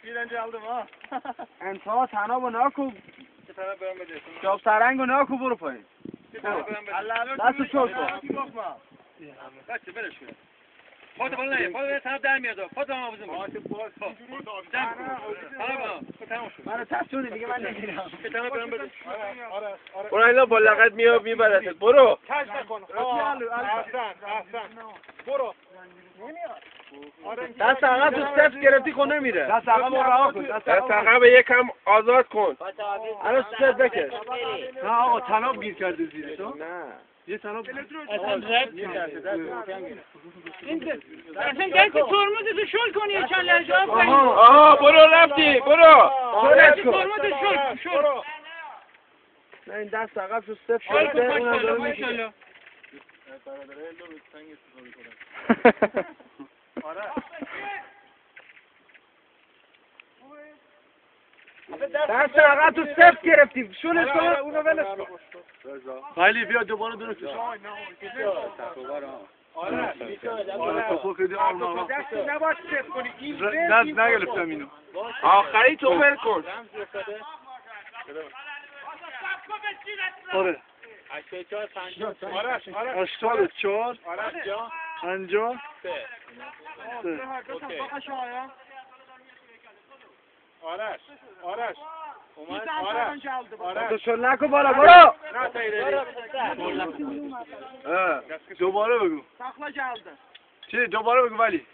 اینجا aldım ha. انتها تنابو ناکو Bir tane ben bedeyim. جاب سرنگو ناکو برو پایین Bir tane ben bedeyim. دستو چوش کن Bakma. Kaç böyle şöyle. Foto bana ne? Foto sana dermiyor da. Foto ama bizim. Artık boş. Tamam. Tamam. من تصونی دیگه من نمیرم Bir tane ben bedeyim. برو اینا با لغت میبرد برو Kaç کن. Ahsen. برو. دست عقب تو صفر گرفتی خود نمیره دست عقب رو رها کن دست عقب یکم آزاد کن الان صفر بکش نه آقا تناب گیر کرده زیر تو نه یه تناب اصلا دست ترمز شل کنی چند لحظه آها برو رفتی برو دست ترمز شل نه این دست عقب تو صفر شده اونم داره میشه دست عقب تو صفر گرفتی شلش کن اونو ولش کن ولی بیا دوباره درست نگرفتم اینو آخری تو ول کن آره 84 50 آرش تو شل نکن بالا برو دوباره بگو چی دوباره بگو ولی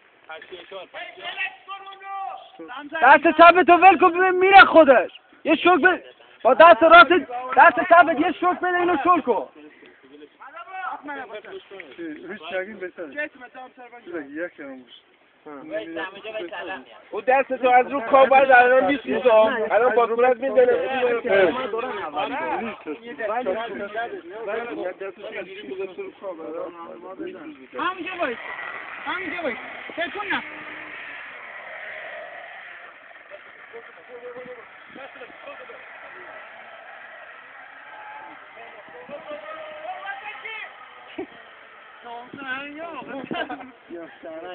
دست چپ تو ول کن ببین میره خودش یه شوک بده با دست راست دست چپت یه شوک بده اینو شل کن هیچ نگیم بهتره یک او دست تو از رو کار باید الان میسیزه الان با صورت میزنه همونجا باید تکون نه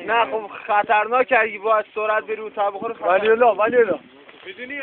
نه خب خطرناک اگه باید سرعت بری اون طرف بخوره ولی الله میدونی